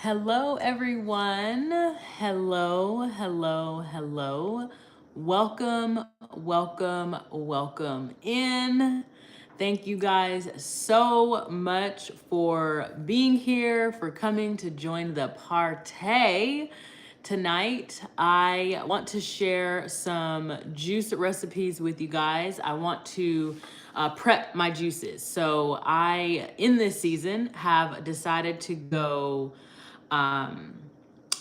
Hello, everyone. Hello. Welcome in. Thank you guys so much for being here, for coming to join the party. Tonight, I want to share some juice recipes with you guys. I want to prep my juices. So in this season, have decided to go um,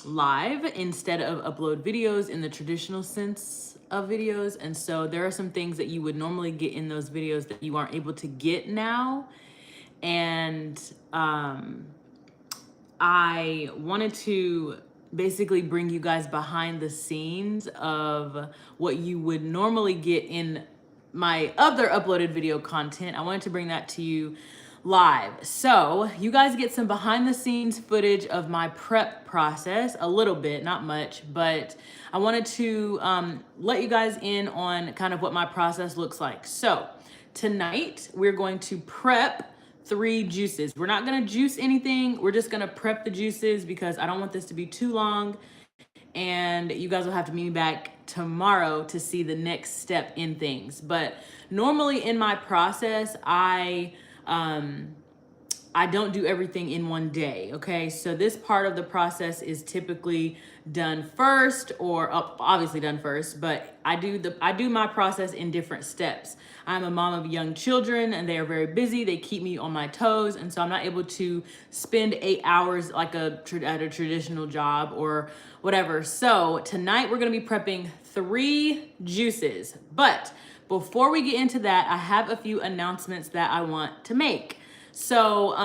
live instead of upload videos in the traditional sense of videos. And so there are some things that you would normally get in those videos that you aren't able to get now. And I wanted to basically bring you guys behind the scenes of what you would normally get in my other uploaded video content. I wanted to bring that to you live. So you guys get some behind the scenes footage of my prep process, a little bit, not much, but I wanted to let you guys in on kind of what my process looks like. So tonight we're going to prep 3 juices. We're not gonna juice anything. We're just gonna prep the juices because I don't want this to be too long. And you guys will have to meet me back tomorrow to see the next step in things. But normally in my process, I don't do everything in one day, okay? So this part of the process is typically done first, or obviously done first, but I do my process in different steps. I'm a mom of young children and they are very busy. They keep me on my toes, and so I'm not able to spend 8 hours like at a traditional job or whatever. So tonight we're gonna be prepping 3 juices. But before we get into that, I have a few announcements that I want to make. So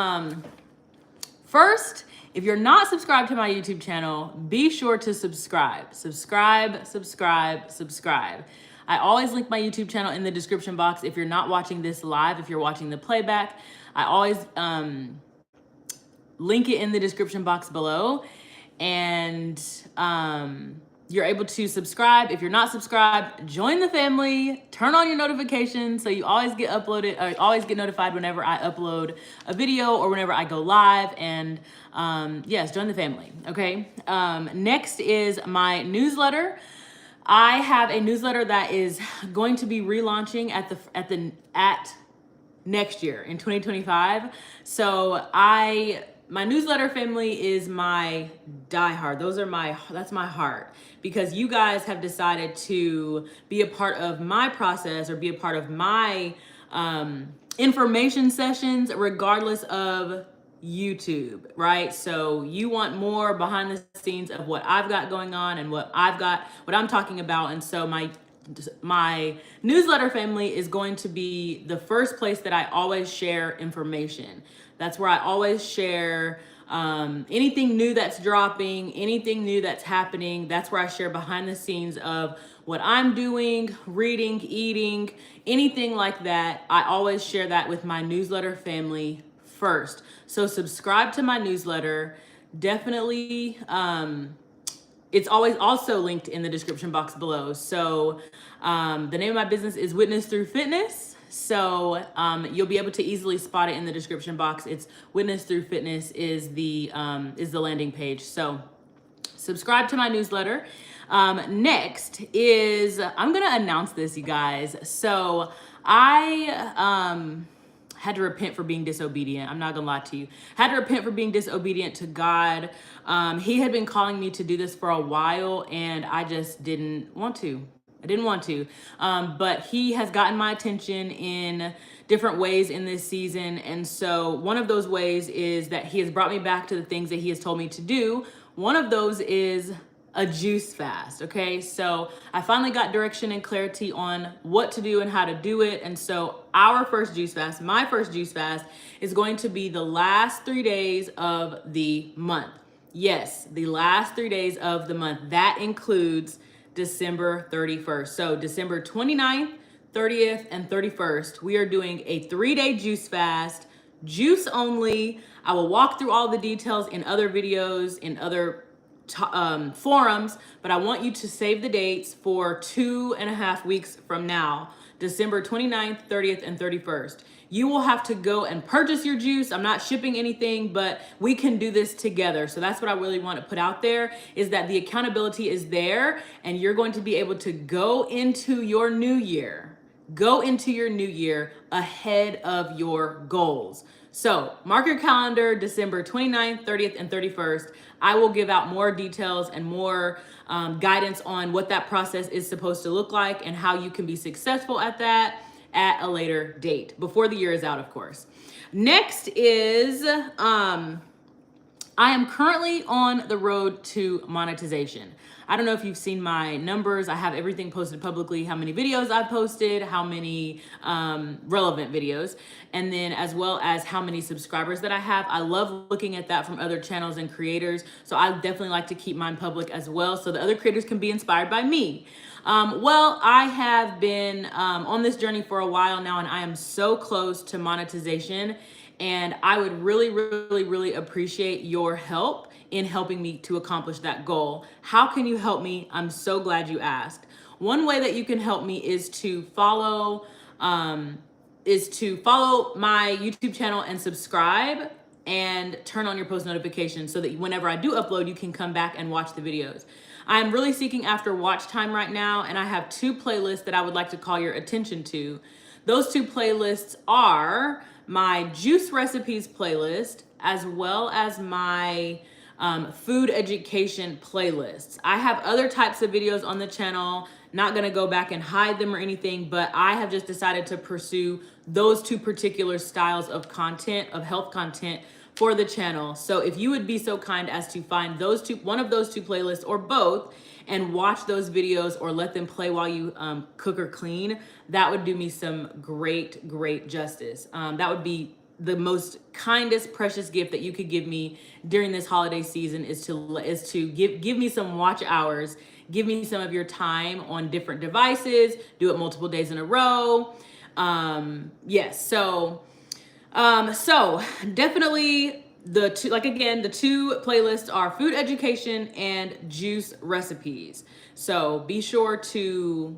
first, if you're not subscribed to my YouTube channel, be sure to subscribe. Subscribe. I always link my YouTube channel in the description box. If you're not watching this live, if you're watching the playback, I always link it in the description box below. And you're able to subscribe. If you're not subscribed, join the family, turn on your notifications so you always get always get notified whenever I upload a video or whenever I go live. And yes, join the family, okay? Next is my newsletter. I have a newsletter that is going to be relaunching at next year in 2025. So my newsletter family is my diehard. That's my heart, because you guys have decided to be a part of my process or be a part of my information sessions, regardless of YouTube, right? So you want more behind the scenes of what I've got going on and what I'm talking about. And so my newsletter family is going to be the first place that I always share information. That's where I always share anything new that's dropping, anything new that's happening. That's where I share behind the scenes of what I'm doing, reading, eating, anything like that. I always share that with my newsletter family first. So subscribe to my newsletter. Definitely, it's always also linked in the description box below. So the name of my business is Witness Through Fitness. So you'll be able to easily spot it in the description box. It's Witness Through Fitness is the landing page. So subscribe to my newsletter. Next is, I'm gonna announce this, you guys. So I had to repent for being disobedient. I'm not gonna lie to you. Had to repent for being disobedient to God. He had been calling me to do this for a while, and I just didn't want to. But he has gotten my attention in different ways in this season. And so one of those ways is that he has brought me back to the things that he has told me to do. One of those is a juice fast, okay? So I finally got direction and clarity on what to do and how to do it. And so my first juice fast is going to be the last 3 days of the month. Yes, the last 3 days of the month. That includes December 31st. So December 29th, 30th, and 31st, we are doing a 3-day juice fast, juice only. I will walk through all the details in other videos, in other forums, but I want you to save the dates for 2.5 weeks from now December 29th, 30th, and 31st. You will have to go and purchase your juice. I'm not shipping anything, but we can do this together. So that's what I really want to put out there, is that the accountability is there, and you're going to be able to go into your new year. Go into your new year ahead of your goals. So mark your calendar, December 29th, 30th, and 31st. I will give out more details and more guidance on what that process is supposed to look like and how you can be successful at that at a later date, before the year is out, of course. Next is, I am currently on the road to monetization. I don't know if you've seen my numbers. I have everything posted publicly, how many videos I've posted, how many relevant videos, and then as well as how many subscribers that I have. I love looking at that from other channels and creators. So I definitely like to keep mine public as well, so the other creators can be inspired by me. Well, I have been on this journey for a while now, and I am so close to monetization. And I would really, really, really appreciate your help in helping me to accomplish that goal. How can you help me? I'm so glad you asked. One way that you can help me is to follow my YouTube channel and subscribe and turn on your post notifications so that whenever I do upload, you can come back and watch the videos. I'm really seeking after watch time right now, and I have 2 playlists that I would like to call your attention to. Those 2 playlists are my juice recipes playlist, as well as my food education playlists. I have other types of videos on the channel, not gonna go back and hide them or anything, but I have just decided to pursue those 2 particular styles of content, of health content for the channel. So if you would be so kind as to find those 2, one of those 2 playlists or both, and watch those videos or let them play while you cook or clean, that would do me some great justice. That would be the most kindest, precious gift that you could give me during this holiday season, is to give me some watch hours, give me some of your time on different devices, do it multiple days in a row. Yes, so definitely the 2, like again, the 2 playlists are food education and juice recipes. So be sure to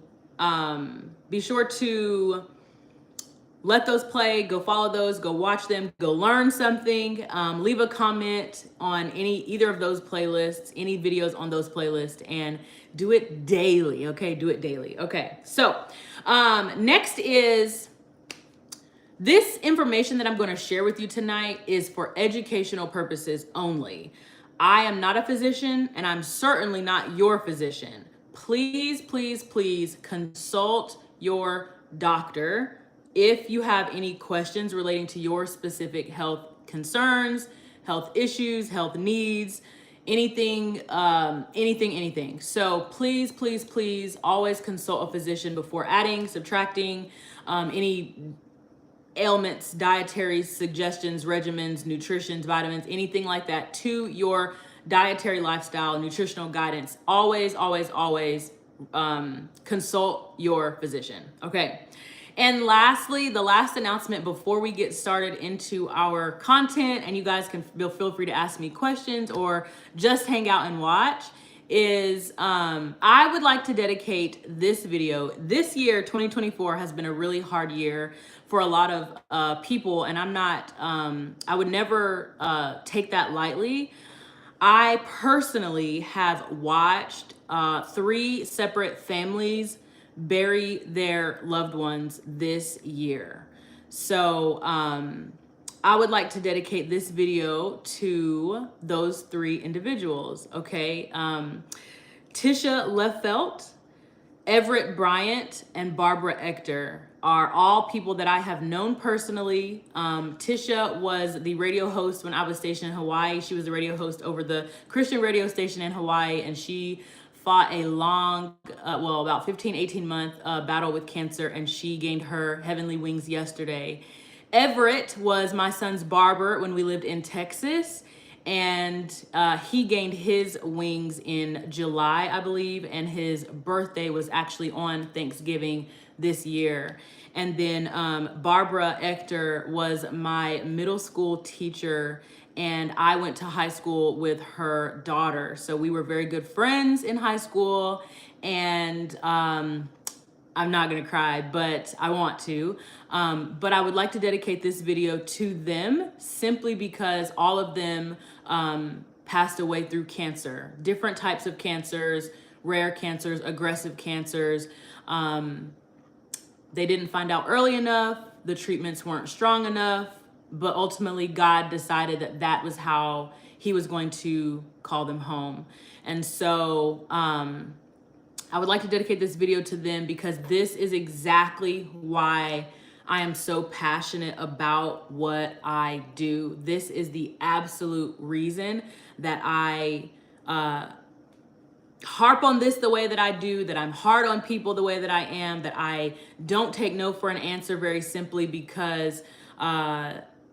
let those play, go follow those, go watch them, go learn something, leave a comment on either of those playlists, any videos on those playlists, and do it daily, okay? Do it daily, okay? So next is, this information that I'm going to share with you tonight is for educational purposes only. I am not a physician, and I'm certainly not your physician. Please, please, please consult your doctor if you have any questions relating to your specific health concerns, health issues, health needs, anything. So please, please, please always consult a physician before adding, subtracting any ailments, dietary suggestions, regimens, nutritions, vitamins, anything like that to your dietary lifestyle, nutritional guidance. Always consult your physician. Okay. And lastly, the last announcement before we get started into our content, and you guys can feel free to ask me questions or just hang out and watch, is I would like to dedicate this video. This year, 2024, has been a really hard year for a lot of people, and I would never take that lightly. I personally have watched 3 separate families bury their loved ones this year. So I would like to dedicate this video to those 3 individuals, okay? Tisha Leffelt, Everett Bryant, and Barbara Ector are all people that I have known personally. Tisha was the radio host when I was stationed in Hawaii. She was the radio host over the Christian radio station in Hawaii, and she fought a long, about 15, 18-month battle with cancer, and she gained her heavenly wings yesterday. Everett was my son's barber when we lived in Texas, and he gained his wings in July, I believe, and his birthday was actually on Thanksgiving this year. And then Barbara Ector was my middle school teacher, and I went to high school with her daughter. So we were very good friends in high school, and I'm not gonna cry, but I want to. But I would like to dedicate this video to them simply because all of them passed away through cancer, different types of cancers, rare cancers, aggressive cancers. They didn't find out early enough, the treatments weren't strong enough, but ultimately God decided that that was how he was going to call them home. And so I would like to dedicate this video to them because this is exactly why I am so passionate about what I do. This is the absolute reason that I harp on this the way that I do, that I'm hard on people the way that I am, that I don't take no for an answer very simply because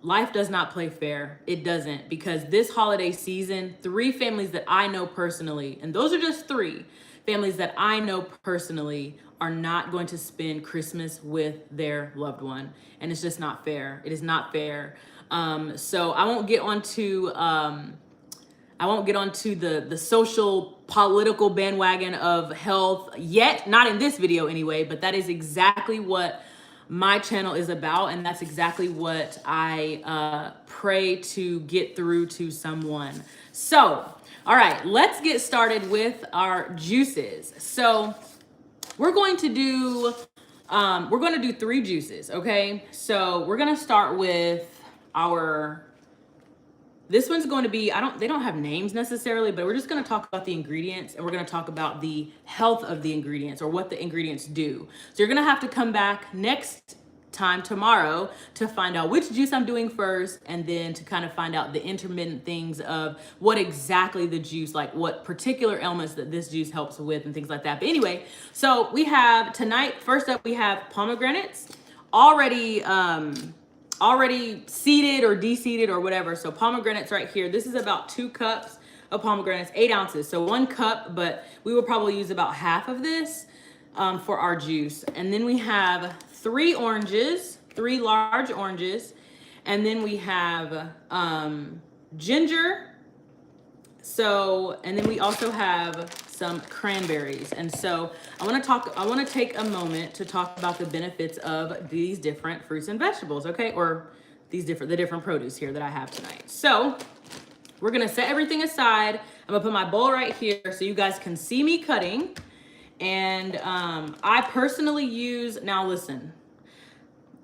life does not play fair. It doesn't. Because this holiday season, 3 families that I know personally, and those are just 3 families that I know personally, are not going to spend Christmas with their loved one. And it's just not fair. It is not fair. So I won't get onto the social political bandwagon of health yet, not in this video anyway, but that is exactly what my channel is about, and that's exactly what I pray to get through to someone. So, all right, let's get started with our juices. So we're going to do 3 juices, okay? So we're gonna start with this one's going to be, they don't have names necessarily, but we're just going to talk about the ingredients, and we're going to talk about the health of the ingredients, or what the ingredients do. So you're going to have to come back next time tomorrow to find out which juice I'm doing first, and then to kind of find out the intermittent things of what exactly the juice, like what particular ailments that this juice helps with and things like that. But anyway, so we have tonight, first up, we have pomegranates already seeded or de-seeded or whatever. So pomegranates right here. This is about 2 cups of pomegranates, 8 ounces. So 1 cup, but we will probably use about half of this for our juice. And then we have 3 oranges, 3 large oranges. And then we have ginger. So, and then we also have some cranberries. And so I want to take a moment to talk about the benefits of these different fruits and vegetables, okay? Or the different produce here that I have tonight. So we're going to set everything aside. I'm going to put my bowl right here so you guys can see me cutting. And I personally use, now listen,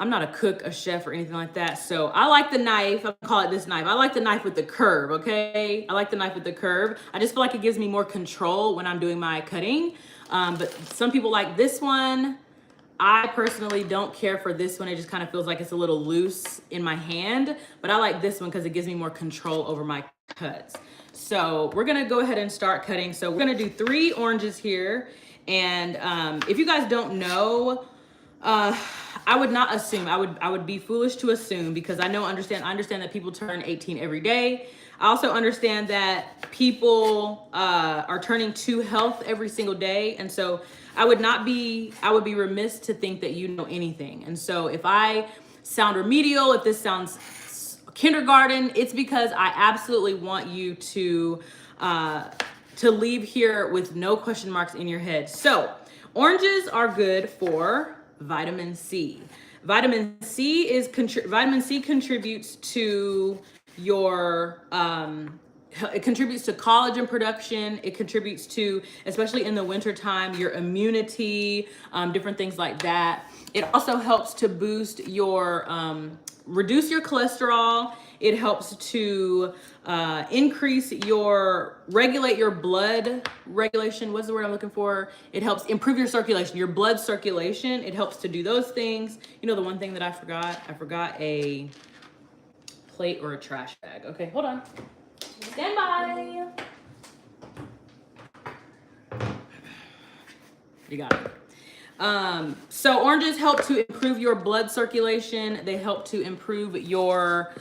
I'm not a cook, a chef, or anything like that. So I like the knife. I call it this knife. I like the knife with the curve, okay? I like the knife with the curve. I just feel like it gives me more control when I'm doing my cutting. But some people like this one. I personally don't care for this one. It just kind of feels like it's a little loose in my hand. But I like this one because it gives me more control over my cuts. So we're going to go ahead and start cutting. So we're going to do 3 oranges here. And if you guys don't know, I would not assume. I would be foolish to assume, because I understand that people turn 18 every day. I also understand that people are turning to health every single day, and so I would be remiss to think that you know anything. And so if I sound remedial, if this sounds kindergarten, it's because I absolutely want you to leave here with no question marks in your head. So oranges are good for vitamin C. Vitamin C contributes to your it contributes to collagen production. It contributes to, especially in the wintertime, your immunity, different things like that. It also helps to boost your reduce your cholesterol. It helps to regulate your blood regulation. What's the word I'm looking for? It helps improve your circulation, your blood circulation. It helps to do those things. You know, the one thing that I forgot a plate or a trash bag. Okay, hold on. Stand by. You got it. So oranges help to improve your blood circulation. They help to improve your,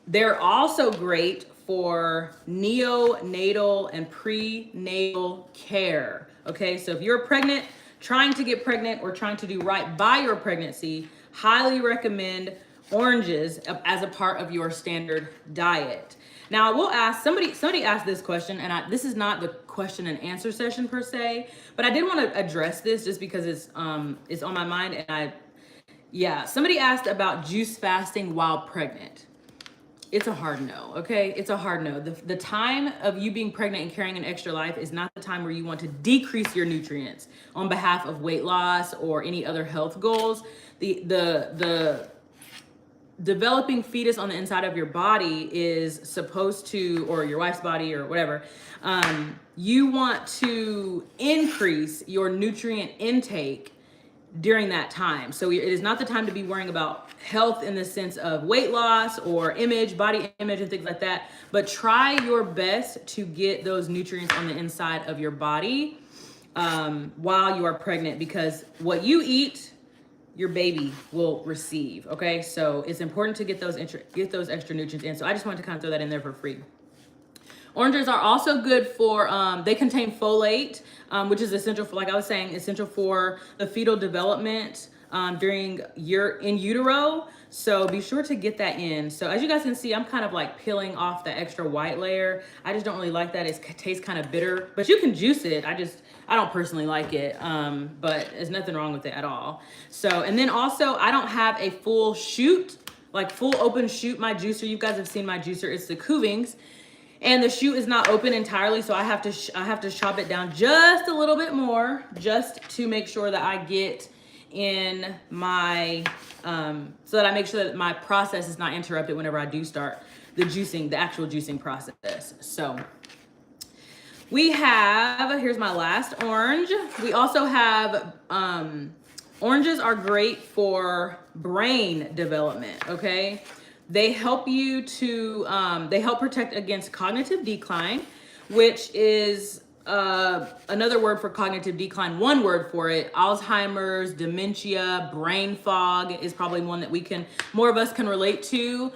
they're also great for neonatal and prenatal care. Okay, so if you're pregnant, trying to get pregnant, or trying to do right by your pregnancy, highly recommend oranges as a part of your standard diet. Now I will ask, somebody asked this question, and this is not the question and answer session per se, but I did want to address this just because it's on my mind. And somebody asked about juice fasting while pregnant. It's a hard no, okay? It's a hard no. The time of you being pregnant and carrying an extra life is not the time where you want to decrease your nutrients on behalf of weight loss or any other health goals. The developing fetus on the inside of your body is supposed to, or your wife's body or whatever, you want to increase your nutrient intake during that time. So it is not the time to be worrying about health in the sense of weight loss or body image and things like that, but try your best to get those nutrients on the inside of your body while you are pregnant, because what you eat, your baby will receive. Okay, so it's important to get those extra nutrients in. So I just wanted to kind of throw that in there for free. Oranges are also good for, they contain folate, which is essential for, like I was saying, essential for the fetal development during in utero. So be sure to get that in. So as you guys can see, I'm kind of like peeling off the extra white layer. I just don't really like that. It tastes kind of bitter, but you can juice it. I don't personally like it, but there's nothing wrong with it at all. So, and then also I don't have a full shoot, like full open shoot, my juicer. You guys have seen my juicer. It's the Kuvings. And the shoot is not open entirely, so I have to chop it down just a little bit more, just to make sure that I get in my, so that I make sure that my process is not interrupted whenever I do start the actual juicing process. So we have, here's my last orange. We also have, oranges are great for brain development, okay? They help you to, they help protect against cognitive decline, which is another word for cognitive decline, one word for it. Alzheimer's, dementia, brain fog is probably one that more of us can relate to.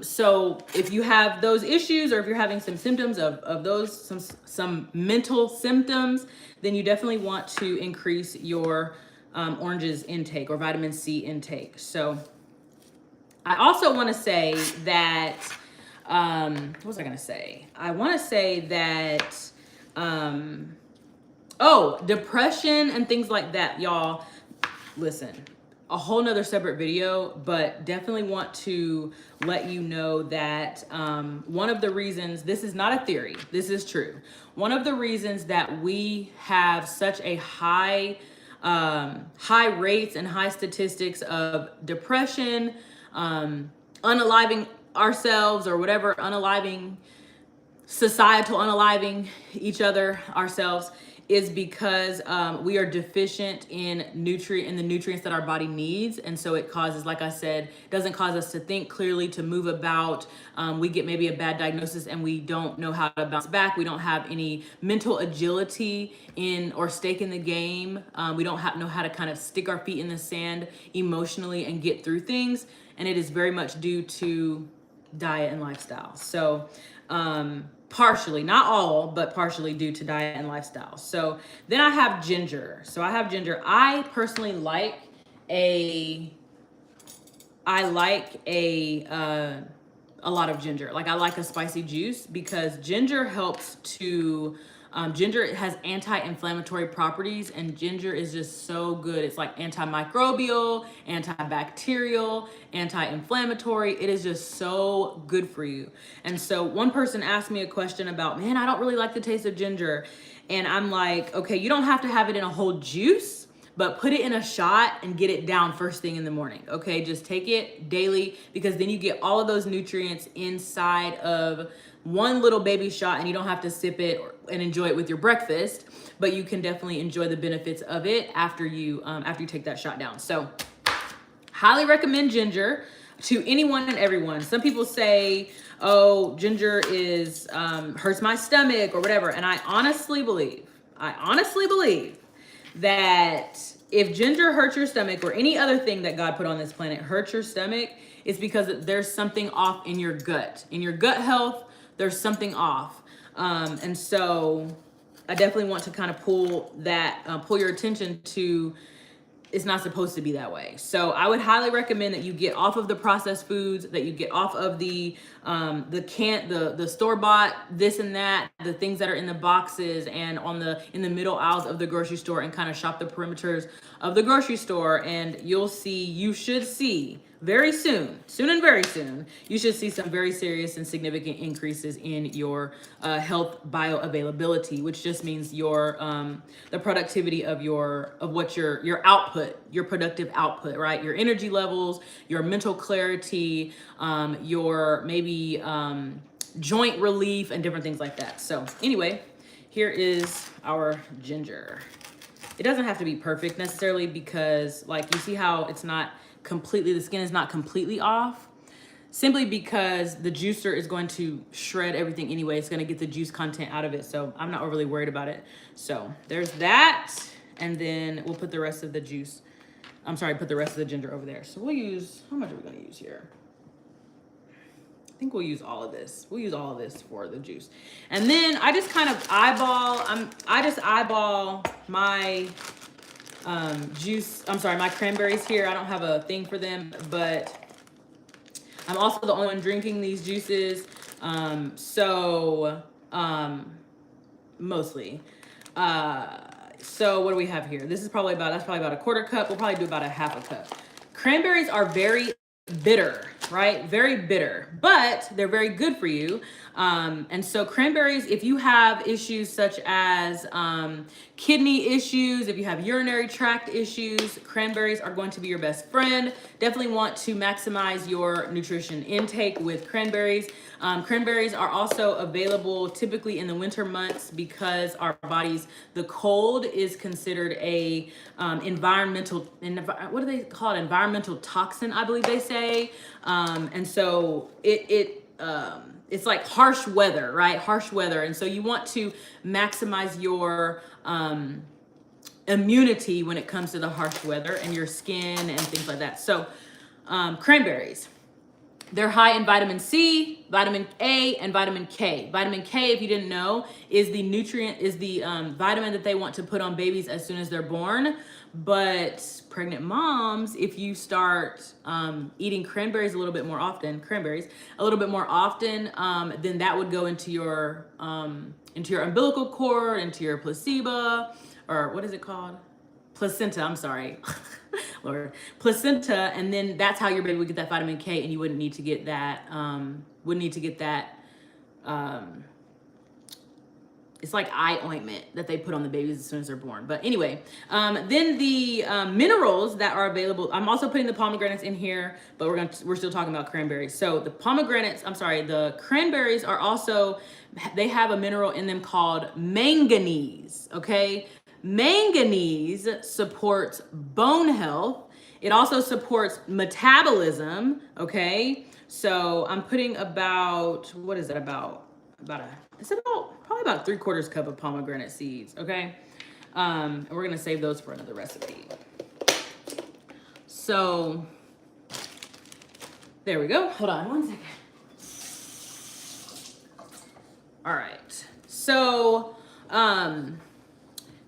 So if you have those issues, or if you're having some symptoms of those, some mental symptoms, then you definitely want to increase your oranges intake or vitamin C intake. So I also want to say that, what was I going to say? I want to say that, depression and things like that, y'all, listen, a whole nother separate video, but definitely want to let you know that one of the reasons, this is not a theory, this is true. One of the reasons that we have such a high rates and high statistics of depression, unaliving ourselves or whatever, societal unaliving each other, ourselves, is because we are deficient in the nutrients that our body needs. And so it causes, like I said, doesn't cause us to think clearly, to move about. We get maybe a bad diagnosis and we don't know how to bounce back. We don't have any mental agility or stake in the game. We don't know how to kind of stick our feet in the sand emotionally and get through things. And it is very much due to diet and lifestyle. So, partially, not all, but partially due to diet and lifestyle. So then I have ginger. I personally like a lot of ginger. Like I like a spicy juice because ginger helps to, ginger has anti-inflammatory properties, and ginger is just so good. It's like antimicrobial, antibacterial, anti-inflammatory. It is just so good for you. And so one person asked me a question about, man, I don't really like the taste of ginger. And I'm like, okay, you don't have to have it in a whole juice, but put it in a shot and get it down first thing in the morning. Okay, just take it daily, because then you get all of those nutrients inside of one little baby shot, and you don't have to sip it and enjoy it with your breakfast, but you can definitely enjoy the benefits of it after you take that shot down. So highly recommend ginger to anyone and everyone. Some people say, oh, ginger is hurts my stomach or whatever. And I honestly believe that if ginger hurts your stomach, or any other thing that God put on this planet hurts your stomach, it's because there's something off in your gut. In your gut health, there's something off. And so I definitely want to kind of pull your attention to it's not supposed to be that way. So I would highly recommend that you get off of the processed foods, that you get off of the store bought this and that, the things that are in the boxes and in the middle aisles of the grocery store, and kind of shop the perimeters of the grocery store, and you should see very soon and very soon, you should see some very serious and significant increases in your health bioavailability, which just means the productivity of your output, your productive output, right? Your energy levels, your mental clarity, your maybe joint relief, and different things like that. So anyway, here is our ginger. It doesn't have to be perfect necessarily, because like you see how it's not completely, the skin is not completely off, simply because the juicer is going to shred everything anyway. It's going to get the juice content out of it. So I'm not overly worried about it. So there's that. And then we'll put the rest of the put the rest of the ginger over there. So how much are we going to use here? I think we'll use all of this. We'll use all of this for the juice. And then I just kind of eyeball my my cranberries here. I don't have a thing for them, but I'm also the only one drinking these juices. Mostly. So what do we have here? That's probably about a quarter cup. We'll probably do about a half a cup. Cranberries are very bitter, right? Very bitter, but they're very good for you. And so cranberries, if you have issues such as kidney issues, if you have urinary tract issues, cranberries are going to be your best friend. Definitely want to maximize your nutrition intake with cranberries. Cranberries are also available typically in the winter months, because the cold is considered a environmental toxin, I believe they say. And so it's like harsh weather, right? Harsh weather. And so you want to maximize your immunity when it comes to the harsh weather, and your skin and things like that. So cranberries, they're high in vitamin C, vitamin A, and vitamin K. Vitamin K, if you didn't know, is the vitamin that they want to put on babies as soon as they're born. But pregnant moms, if you start eating cranberries a little bit more often, then that would go into your umbilical cord, into your placenta, or what is it called? Placenta, I'm sorry. Lord, placenta, and then that's how your baby would get that vitamin K, and you wouldn't need to get that, it's like eye ointment that they put on the babies as soon as they're born. But anyway, then the minerals that are available, I'm also putting the pomegranates in here, but we're still talking about cranberries. So the cranberries are also, they have a mineral in them called manganese, okay? Manganese supports bone health. It also supports metabolism, okay? So I'm putting probably about 3/4 cup of pomegranate seeds, okay? And we're gonna save those for another recipe. So there we go. Hold on 1 second. All right. So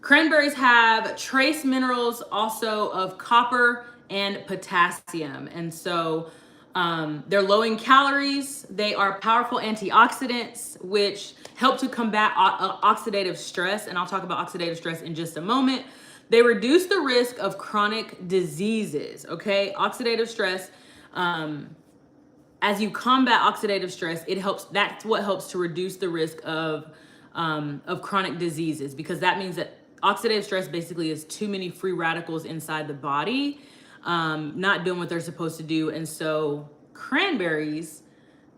cranberries have trace minerals also of copper and potassium. And so they're low in calories. They are powerful antioxidants, which help to combat oxidative stress. And I'll talk about oxidative stress in just a moment. They reduce the risk of chronic diseases, okay? Oxidative stress, as you combat oxidative stress, that's what helps to reduce the risk of chronic diseases, because that means that oxidative stress basically is too many free radicals inside the body, not doing what they're supposed to do. And so cranberries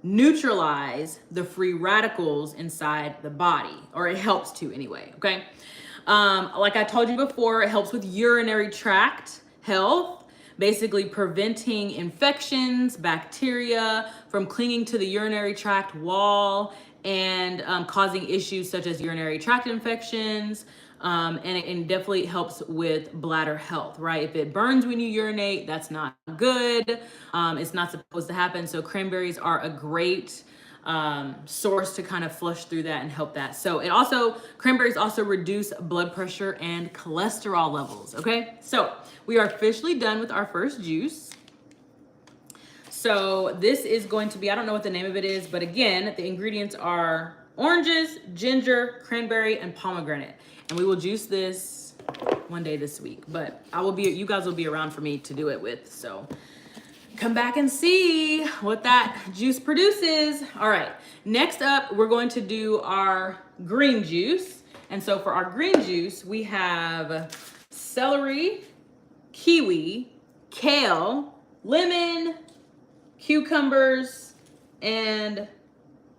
neutralize the free radicals inside the body, or it helps to anyway, okay? Like I told you before, it helps with urinary tract health, basically preventing infections, bacteria from clinging to the urinary tract wall and causing issues such as urinary tract infections. And it definitely helps with bladder health, right? If it burns when you urinate, that's not good. It's not supposed to happen. So cranberries are a great source to kind of flush through that and help that. So it also, cranberries also reduce blood pressure and cholesterol levels. Okay, so we are officially done with our first juice. So this is going to be, I don't know what the name of it is, but again, the ingredients are oranges, ginger, cranberry, and pomegranate. And we will juice this one day this week, but you guys will be around for me to do it with. So come back and see what that juice produces. All right, next up, we're going to do our green juice. And so for our green juice, we have celery, kiwi, kale, lemon, cucumbers, and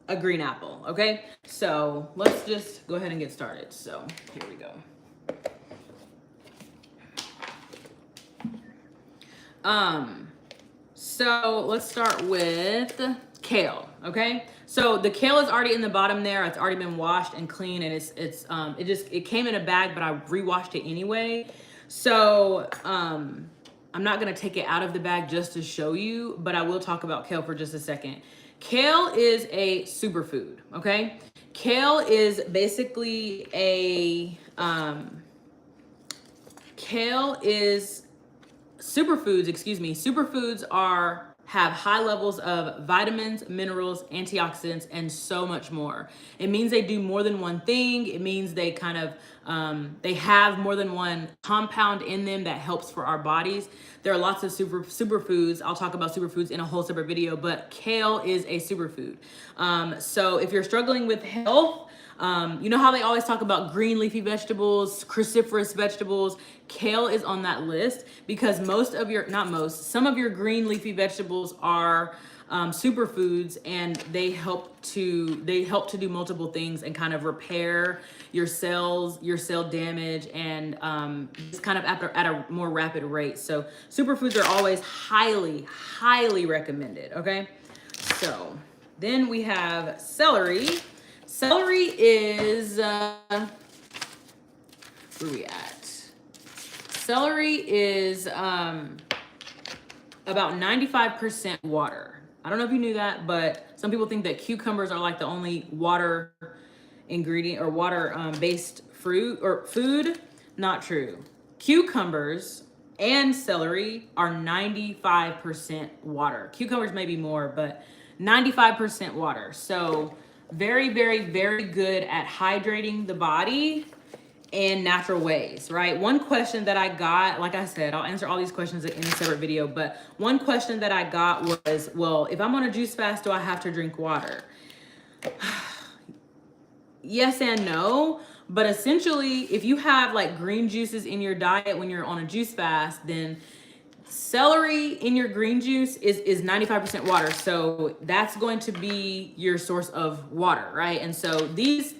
a green apple. Okay, so let's just go ahead and get started. So here we go. So let's start with kale. Okay, so the kale is already in the bottom there. It's already been washed and clean, and it came in a bag, but I rewashed it anyway. So I'm not gonna take it out of the bag just to show you, but I will talk about kale for just a second. Kale is a superfood, okay? Kale is basically superfoods have high levels of vitamins, minerals, antioxidants, and so much more. It means they do more than one thing. It means they kind of, they have more than one compound in them that helps for our bodies. There are lots of superfoods. I'll talk about superfoods in a whole separate video, but kale is a superfood. So if you're struggling with health, you know how they always talk about green leafy vegetables, cruciferous vegetables? Kale is on that list because some of your green leafy vegetables are superfoods, and they help to do multiple things and kind of repair your cells, your cell damage, and just kind of at a more rapid rate. So superfoods are always highly, highly recommended. Okay, so then we have celery. Celery is, where are we at? Celery is about 95% water. I don't know if you knew that, but some people think that cucumbers are like the only water ingredient or water based fruit or food. Not true. Cucumbers and celery are 95% water. Cucumbers may be more, but 95% water. So very, very, very good at hydrating the body in natural ways, right? One question that I got, like I said, I'll answer all these questions in a separate video, but one question that I got was, well, if I'm on a juice fast, do I have to drink water? Yes and no, but essentially, if you have like green juices in your diet when you're on a juice fast, then celery in your green juice is 95% water. So that's going to be your source of water, right? And so these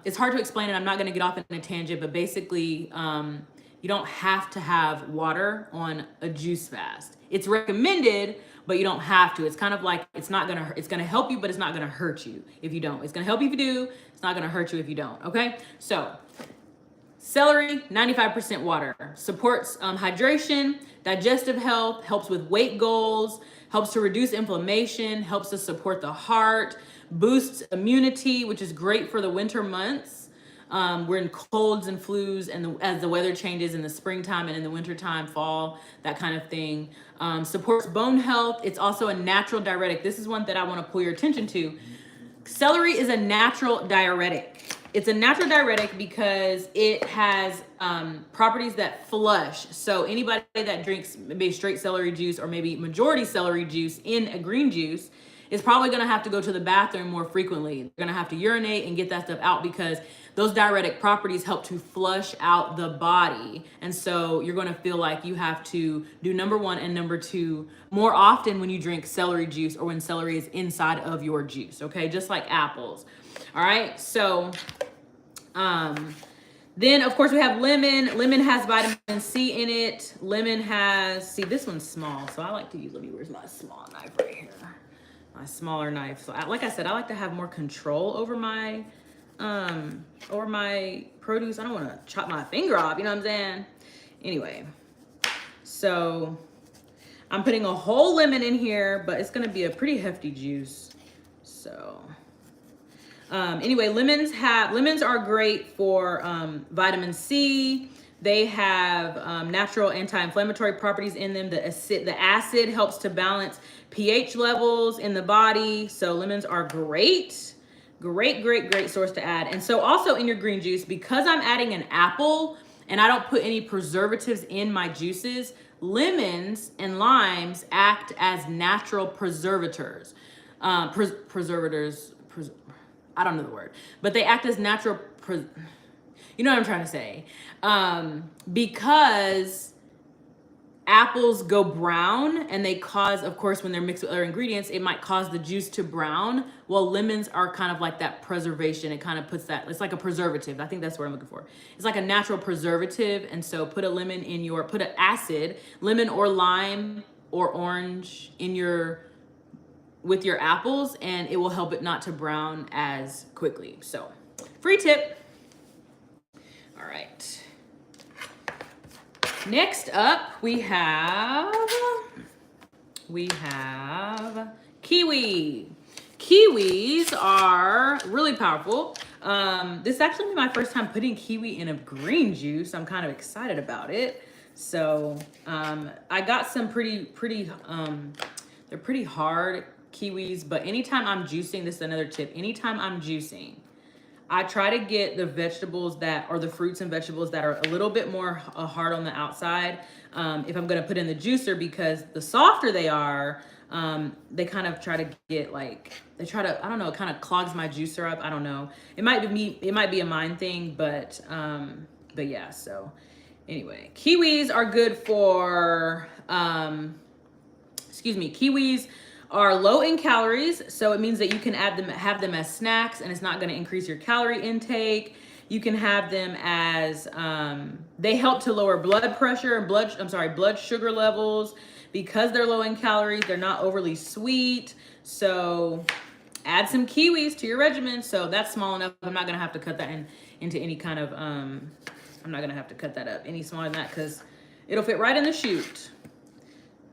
it's hard to explain, and I'm not going to get off in a tangent, but basically you don't have to have water on a juice fast. It's recommended, but you don't have to. It's kind of like it's going to help you, but it's not going to hurt you if you don't. It's going to help you if you do. It's not going to hurt you if you don't. Okay, so celery, 95% water, supports hydration, digestive health, helps with weight goals, helps to reduce inflammation, helps to support the heart, boosts immunity, which is great for the winter months. We're in colds and flus, and as the weather changes in the springtime and in the wintertime, fall, that kind of thing. Supports bone health. It's also a natural diuretic. This is one that I want to pull your attention to. Celery is a natural diuretic. It's a natural diuretic because it has properties that flush. So anybody that drinks maybe straight celery juice or maybe majority celery juice in a green juice is probably going to have to go to the bathroom more frequently. They're going to have to urinate and get that stuff out because those diuretic properties help to flush out the body. And so you're going to feel like you have to do number one and number two more often when you drink celery juice or when celery is inside of your juice, okay? Just like apples. All right, so then of course we have lemon. Lemon has vitamin C in it. Lemon has, see, this one's small, so I like to use, where's my small knife right here? My smaller knife. So like I said, I like to have more control over my produce. I don't want to chop my finger off, you know what I'm saying? Anyway, so I'm putting a whole lemon in here, but it's gonna be a pretty hefty juice. So anyway, lemons are great for vitamin C. They have natural anti-inflammatory properties in them. The acid helps to balance pH levels in the body. So lemons are great. Great source to add. And so also in your green juice, because I'm adding an apple and I don't put any preservatives in my juices, lemons and limes act as natural preservators. I don't know the word, but they act as natural, you know what I'm trying to say? Because apples go brown and they cause, of course, when they're mixed with other ingredients, it might cause the juice to brown. Well, lemons are kind of like that preservation. It kind of puts that, it's like a preservative. I think that's what I'm looking for. It's like a natural preservative. And so put a lemon in your, put an acid, lemon or lime or orange in your, with your apples, and it will help it not to brown as quickly. So free tip. All right. Next up, we have kiwi. Kiwis are really powerful. This is actually my first time putting kiwi in a green juice. I'm kind of excited about it. So I got some pretty they're pretty hard kiwis, but anytime I'm juicing, this is another tip. Anytime I'm juicing, I try to get the vegetables that, or the fruits and vegetables that are a little bit more hard on the outside if I'm gonna put in the juicer, because the softer they are, they kind of try to get like, they try to, I don't know, it kind of clogs my juicer up. I don't know. It might be me, it might be a mind thing, but yeah, so anyway, kiwis are good for, kiwis are low in calories, so it means that you can have them as snacks, and it's not going to increase your calorie intake. You can have them as they help to lower blood pressure and blood sugar levels. Because they're low in calories, they're not overly sweet. So add some kiwis to your regimen. So that's small enough. I'm not going to have to cut that into any kind of I'm not going to have to cut that up any smaller than that, because it'll fit right in the chute.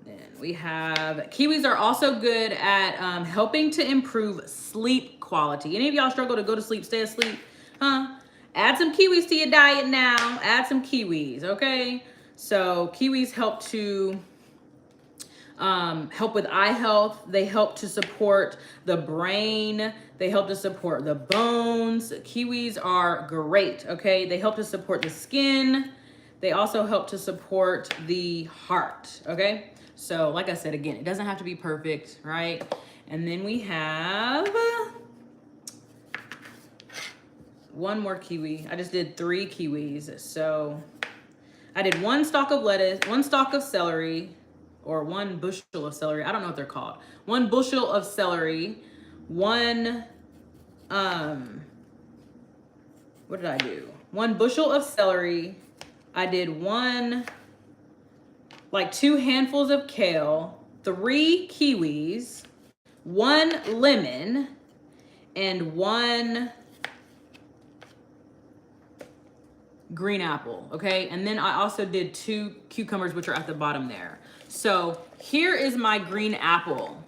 Then we have, kiwis are also good at helping to improve sleep quality. Any of y'all struggle to go to sleep, stay asleep? Huh? Add some kiwis to your diet now. Add some kiwis, okay? So kiwis help to help with eye health. They help to support the brain. They help to support the bones. Kiwis are great, okay? They help to support the skin. They also help to support the heart, okay? So like I said, again, it doesn't have to be perfect, right? And then we have one more kiwi. I just did 3 kiwis. So I did 1 stalk of lettuce, 1 stalk of celery, or 1 bushel of celery. I don't know what they're called. 1 bushel of celery, 1, what did I do? 1 bushel of celery. I did 2 handfuls of kale, 3 kiwis, 1 lemon, and 1 green apple, okay? And then I also did 2 cucumbers, which are at the bottom there. So here is my green apple.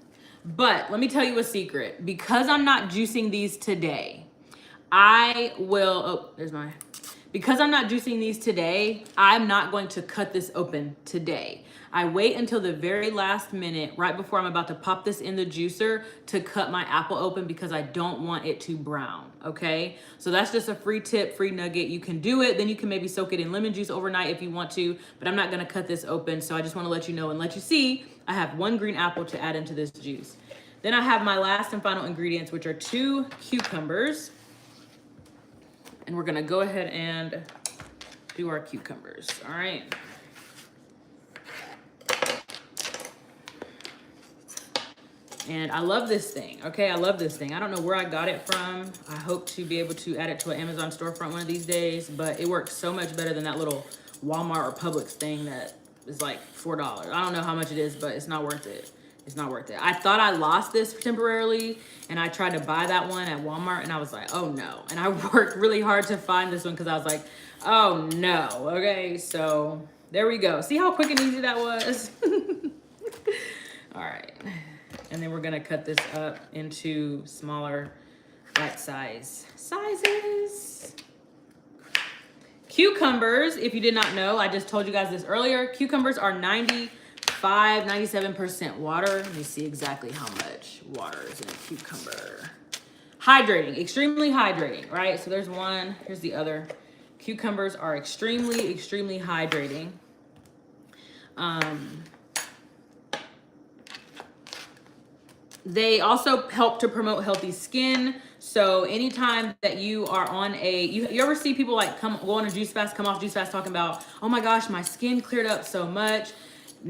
But let me tell you a secret. Because I'm not juicing these today, because I'm not juicing these today, I'm not going to cut this open today. I wait until the very last minute, right before I'm about to pop this in the juicer, to cut my apple open, because I don't want it to brown, okay? So that's just a free tip, free nugget. You can do it, then you can maybe soak it in lemon juice overnight if you want to, but I'm not gonna cut this open, so I just wanna let you know and let you see I have 1 green apple to add into this juice. Then I have my last and final ingredients, which are 2 cucumbers. And we're gonna go ahead and do our cucumbers, all right? And I love this thing, okay? I love this thing. I don't know where I got it from. I hope to be able to add it to an Amazon storefront one of these days, but it works so much better than that little Walmart or Publix thing that is like $4. I don't know how much it is, but it's not worth it. It's not worth it. I thought I lost this temporarily, and I tried to buy that one at Walmart, and I was like, oh no. And I worked really hard to find this one because I was like, oh no, okay? So there we go. See how quick and easy that was? All right. And then we're gonna cut this up into smaller sizes. Cucumbers, if you did not know, I just told you guys this earlier. Cucumbers are 97% water. Let me see exactly how much water is in a cucumber. Hydrating, extremely hydrating, right? So there's one, here's the other. Cucumbers are extremely hydrating. They also help to promote healthy skin. So anytime that you are on you ever see people like go on a juice fast, come off juice fast talking about, oh my gosh, my skin cleared up so much.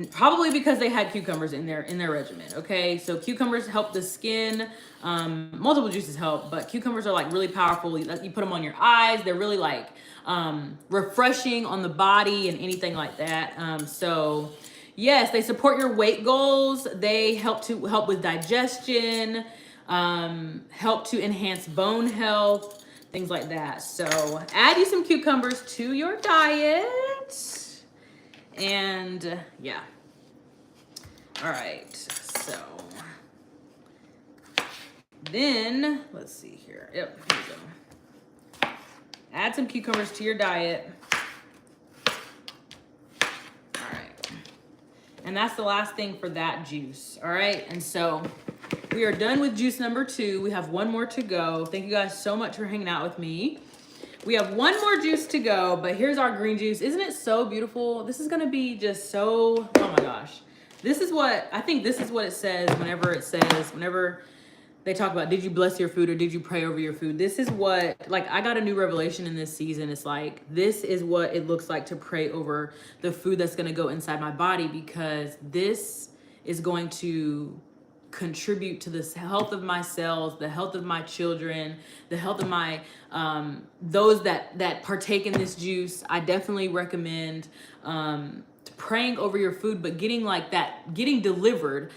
Probably because they had cucumbers in their regimen. Okay, so cucumbers help the skin. Multiple juices help, but cucumbers are like really powerful. You put them on your eyes. They're really like refreshing on the body and anything like that. So yes, they support your weight goals. They help with digestion, help to enhance bone health, things like that. So add you some cucumbers to your diet. And yeah. All right. So then let's see here. Yep, here we go. Add some cucumbers to your diet. All right. And that's the last thing for that juice. All right. And so we are done with juice number 2. We have one more to go. Thank you guys so much for hanging out with me. We have one more juice to go, but here's our green juice. Isn't it so beautiful? This is gonna be just so, oh my gosh. This is what it says whenever they talk about, did you bless your food or did you pray over your food? This is what, like, I got a new revelation in this season. It's like, this is what it looks like to pray over the food that's gonna go inside my body, because this is going to contribute to the health of my cells, the health of my children, the health of my those that partake in this juice. I definitely recommend praying over your food, but getting delivered.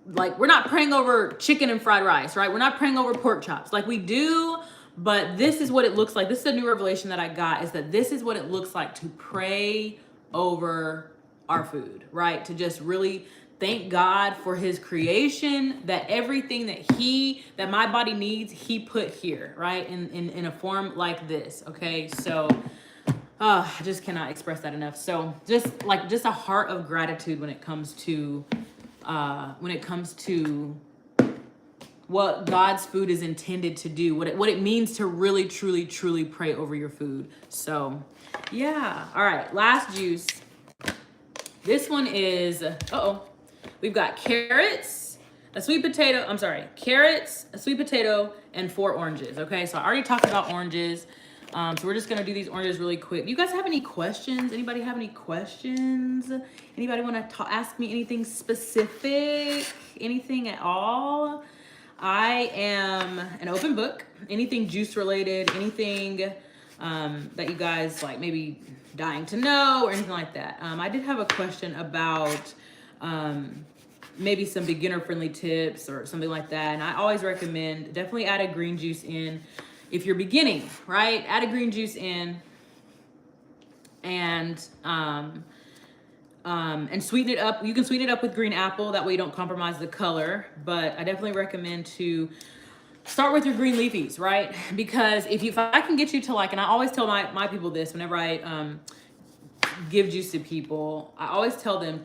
Like, we're not praying over chicken and fried rice, right? We're not praying over pork chops. Like, we do, but this is what it looks like. This is a new revelation that I got, is that this is what it looks like to pray over our food, right? To just really thank God for his creation, that everything that my body needs, he put here, right? In a form like this, okay? So I just cannot express that enough. So just a heart of gratitude when it comes to what God's food is intended to do, what it means to really, truly pray over your food. So yeah. All right, last juice. This one is, we've got carrots, a sweet potato, and 4 oranges, okay? So I already talked about oranges. So we're just gonna do these oranges really quick. Do you guys have any questions? Anybody have any questions? Anybody wanna ask me anything specific? Anything at all? I am an open book. Anything juice related, anything that you guys like maybe dying to know or anything like that. I did have a question about maybe some beginner friendly tips or something like that. And I always recommend definitely add a green juice in if you're beginning, right? Add a green juice in and sweeten it up. You can sweeten it up with green apple. That way you don't compromise the color. But I definitely recommend to start with your green leafies, right? Because if I can get you to and I always tell my people this whenever I give juice to people, I always tell them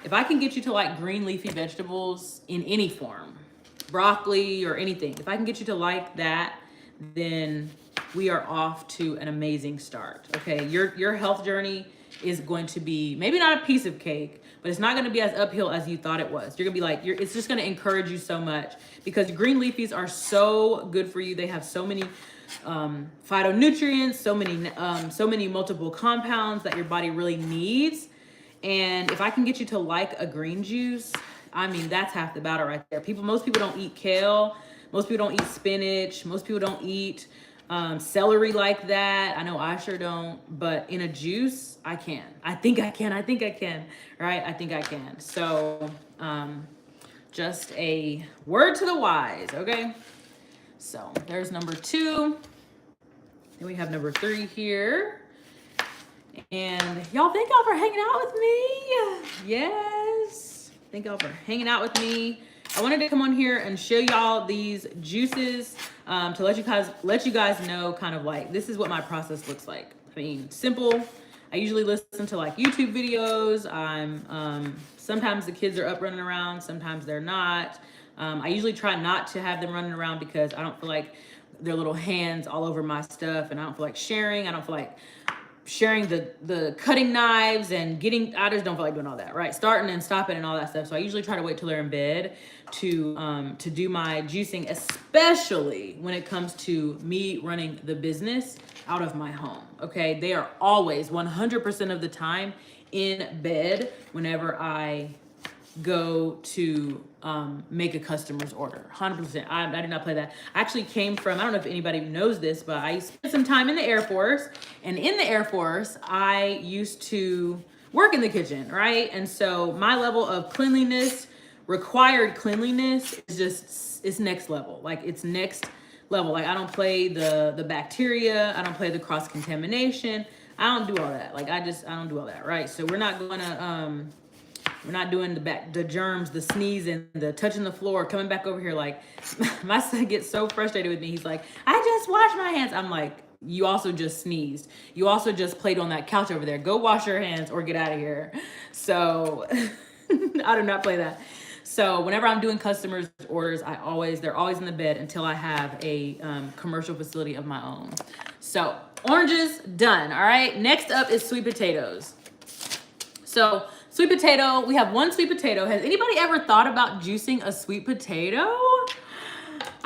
if I can get you to green leafy vegetables in any form, broccoli or anything, if I can get you to like that, then we are off to an amazing start, okay? Your health journey is going to be maybe not a piece of cake, but it's not going to be as uphill as you thought it was. You're going to be it's just going to encourage you so much, because green leafies are so good for you. They have so many phytonutrients, so many multiple compounds that your body really needs. And if I can get you to like a green juice, I mean, that's half the battle right there. Most people don't eat kale. Most people don't eat spinach. Most people don't eat celery like that. I know I sure don't, but in a juice, I can. I think I can, right? I think I can. So just a word to the wise, okay? So there's number 2. Then we have number 3 here. And y'all, thank y'all for hanging out with me. Yes. Thank y'all for hanging out with me. I wanted to come on here and show y'all these juices to let you guys know kind of like this is what my process looks like. I mean, simple. I usually listen to like YouTube videos. I'm sometimes the kids are up running around, sometimes they're not. I usually try not to have them running around because I don't feel like their little hands all over my stuff, and I don't feel like sharing. I don't feel like sharing the cutting knives and I just don't feel like doing all that, right? Starting and stopping and all that stuff. So I usually try to wait till they're in bed to do my juicing, especially when it comes to me running the business out of my home. Okay, they are always 100% of the time in bed whenever I go to make a customer's order. 100%. I did not play that. I actually came from, I don't know if anybody knows this, but I spent some time in the Air Force. And in the Air Force, I used to work in the kitchen, right? And so my level of cleanliness, required cleanliness, is just, it's next level. Like, it's next level. Like, I don't play the bacteria. I don't play the cross-contamination. I don't do all that. Like, I don't do all that, right? So we're not going to... we're not doing the germs, the sneezing, the touching the floor, coming back over here. Like, my son gets so frustrated with me. He's like, I just washed my hands. I'm like, you also just sneezed. You also just played on that couch over there. Go wash your hands or get out of here. So I do not play that. So whenever I'm doing customers' orders, they're always in the bed until I have a commercial facility of my own. So oranges, done. All right. Next up is sweet potatoes. So sweet potato, we have one sweet potato. Has anybody ever thought about juicing a sweet potato?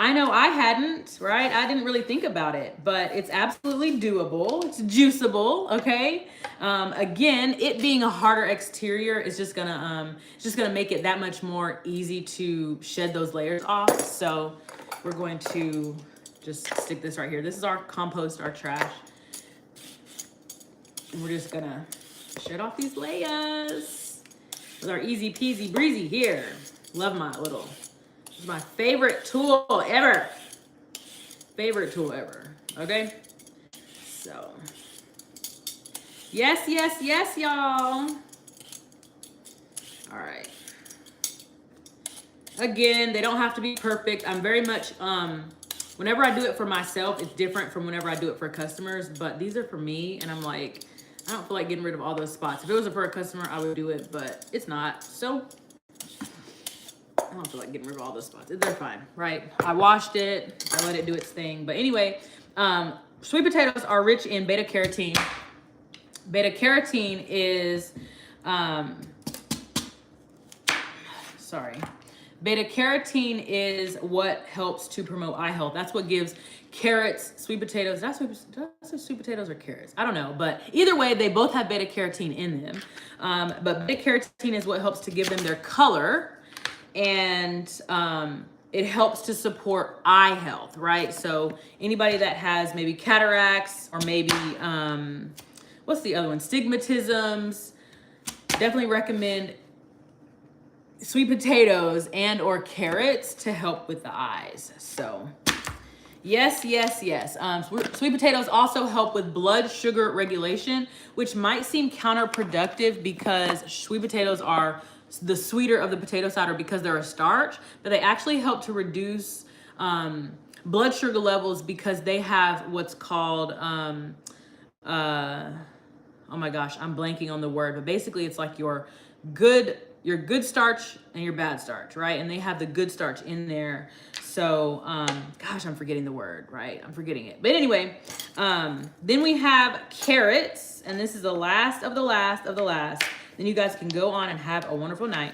I know I hadn't, right? I didn't really think about it, but it's absolutely doable. It's juiceable, okay? Again, it being a harder exterior is just gonna make it that much more easy to shed those layers off. So we're going to just stick this right here. This is our compost, our trash. And we're just gonna shed off these layers with our easy peasy breezy here. Love my little, this is my favorite tool ever. Favorite tool ever, okay? So, yes, y'all. All right. Again, they don't have to be perfect. I'm very much, whenever I do it for myself, it's different from whenever I do it for customers, but these are for me, and I'm like, I don't feel like getting rid of all those spots. If it was for a customer, I would do it, but it's not. So I don't feel like getting rid of all those spots. They're fine, right? I washed it. I let it do its thing. But anyway, sweet potatoes are rich in beta carotene. Beta carotene is, beta carotene is what helps to promote eye health. That's what gives carrots, sweet potatoes. That's sweet potatoes or carrots. I don't know, but either way, they both have beta carotene in them. But beta carotene is what helps to give them their color, and it helps to support eye health, right? So anybody that has maybe cataracts or maybe what's the other one? Stigmatisms. Definitely recommend sweet potatoes and or carrots to help with the eyes. So yes. Sweet potatoes also help with blood sugar regulation, which might seem counterproductive because sweet potatoes are the sweeter of the potato side, or because they're a starch, but they actually help to reduce blood sugar levels because they have what's called, oh my gosh, I'm blanking on the word, but basically it's like your good starch and your bad starch, right? And they have the good starch in there. So, gosh, I'm forgetting the word, right? I'm forgetting it. But anyway, then we have carrots, and this is the last of the last of the last. Then you guys can go on and have a wonderful night.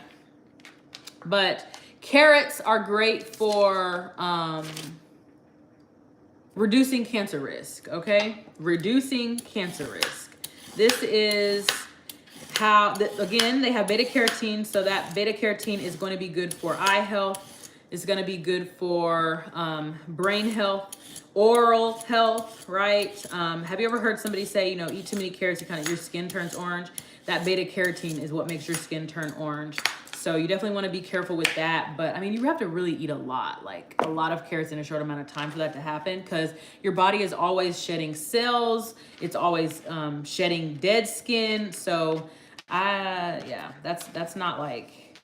But carrots are great for reducing cancer risk, okay? Reducing cancer risk. This is how, again, they have beta carotene, so that beta carotene is going to be good for eye health. It's going to be good for brain health, oral health, right? Have you ever heard somebody say, you know, eat too many carrots, your skin turns orange? That beta carotene is what makes your skin turn orange. So you definitely want to be careful with that. But I mean, you have to really eat a lot of carrots in a short amount of time for that to happen, because your body is always shedding cells. It's always shedding dead skin. So yeah, that's not like,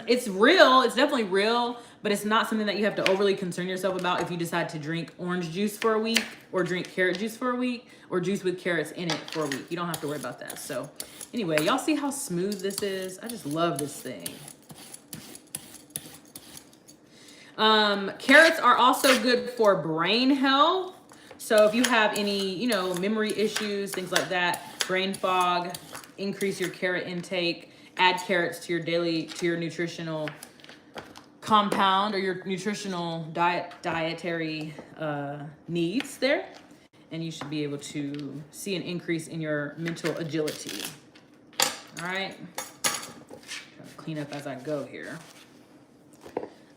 It's real. It's definitely real, but it's not something that you have to overly concern yourself about if you decide to drink orange juice for a week or drink carrot juice for a week or juice with carrots in it for a week. You don't have to worry about that. So anyway, y'all see how smooth this is? I just love this thing. Carrots are also good for brain health. So if you have any, you know, memory issues, things like that, brain fog, increase your carrot intake, add carrots to your nutritional compound or your nutritional dietary needs there. And you should be able to see an increase in your mental agility. All right. Trying to clean up as I go here.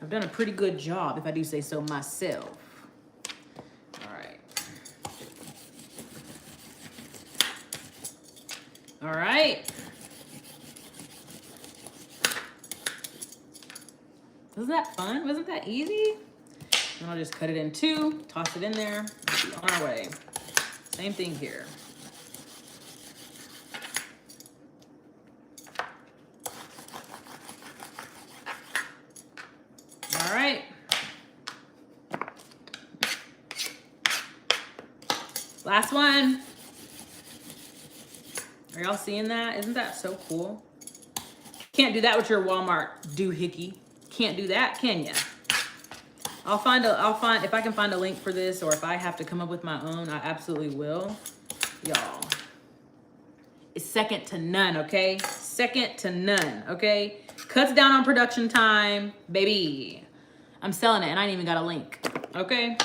I've done a pretty good job, if I do say so myself. All right. All right. Wasn't that fun? Wasn't that easy? And I'll just cut it in two, toss it in there, and be on our way. Same thing here. All right. Last one. Are y'all seeing that? Isn't that so cool? Can't do that with your Walmart doohickey. Can't do that, can ya? I'll find if I can find a link for this, or if I have to come up with my own, I absolutely will. Y'all, it's second to none, okay? Second to none, okay? Cuts down on production time, baby. I'm selling it and I ain't even got a link, okay?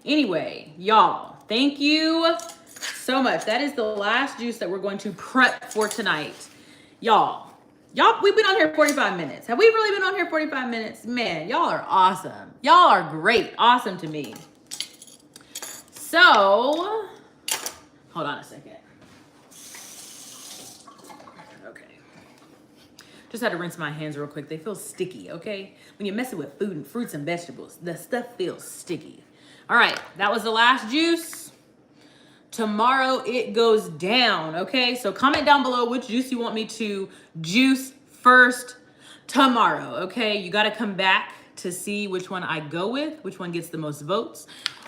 Anyway, y'all, thank you so much. That is the last juice that we're going to prep for tonight. Y'all, we've been on here 45 minutes. Have we really been on here 45 minutes? Man, y'all are awesome. Y'all are great. Awesome to me. So, hold on a second. Okay. Just had to rinse my hands real quick. They feel sticky, okay? When you're messing with food and fruits and vegetables, the stuff feels sticky. All right, that was the last juice. Tomorrow it goes down, okay? So comment down below which juice you want me to juice first tomorrow, okay? You gotta come back to see which one I go with, which one gets the most votes,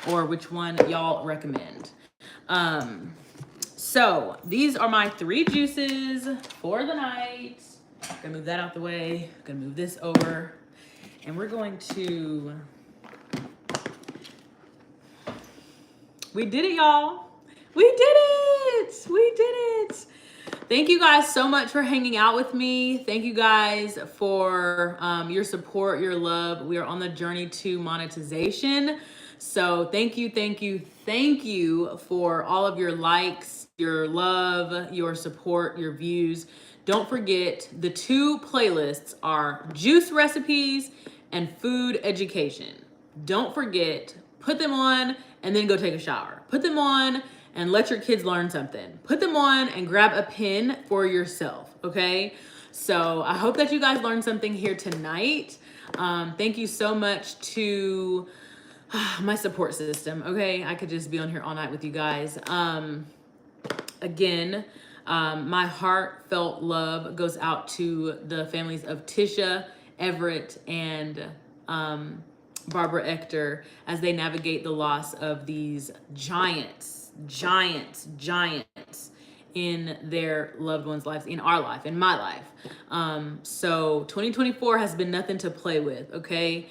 or which one y'all recommend. So these are my 3 juices for the night. Gonna move that out the way. Gonna move this over. And we're going to... We did it, y'all. We did it. We did it. Thank you guys so much for hanging out with me. Thank you guys for your support, your love. We are on the journey to monetization. So thank you, thank you, thank you for all of your likes, your love, your support, your views. Don't forget, the 2 playlists are juice recipes and food education. Don't forget, put them on and then go take a shower. Put them on and let your kids learn something. Put them on and grab a pen for yourself, okay? So I hope that you guys learned something here tonight. Thank you so much to my support system, okay? I could just be on here all night with you guys. Again, my heartfelt love goes out to the families of Tisha, Everett, and Barbara Ector as they navigate the loss of these giants in their loved ones' lives, in our life, in my life. So 2024 has been nothing to play with, okay?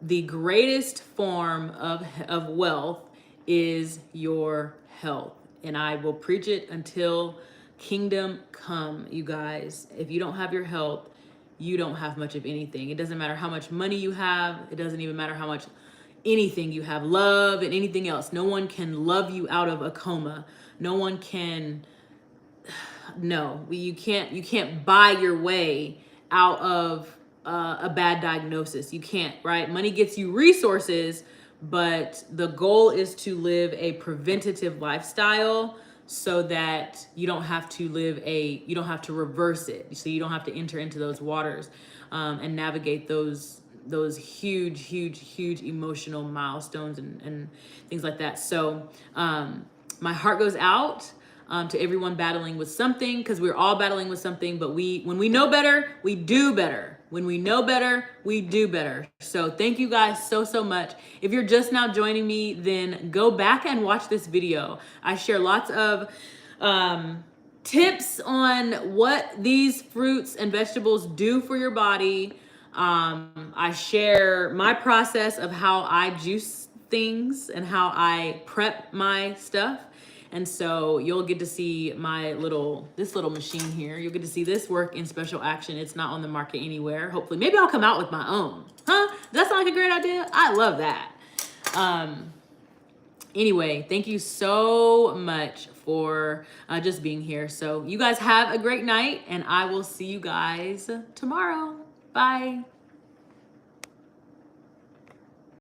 The greatest form of wealth is your health. And I will preach it until kingdom come, you guys. If you don't have your health, you don't have much of anything. It doesn't matter how much money you have. It doesn't even matter how much anything you have, love and anything else. No one can love you out of a coma. No one can, no, you can't buy your way out of a bad diagnosis. You can't, right? Money gets you resources, but the goal is to live a preventative lifestyle so that you don't have to you don't have to reverse it. So you don't have to enter into those waters and navigate those huge emotional milestones and things like that. So my heart goes out to everyone battling with something, because we're all battling with something, but when we know better, we do better. When we know better, we do better. So thank you guys so, so much. If you're just now joining me, then go back and watch this video. I share lots of tips on what these fruits and vegetables do for your body. I share my process of how I juice things and how I prep my stuff. And so you'll get to see this little machine here. You'll get to see this work in special action. It's not on the market anywhere. Hopefully, maybe I'll come out with my own. Huh? Does that sound like a great idea? I love that. Anyway, thank you so much for just being here. So you guys have a great night, and I will see you guys tomorrow. Bye.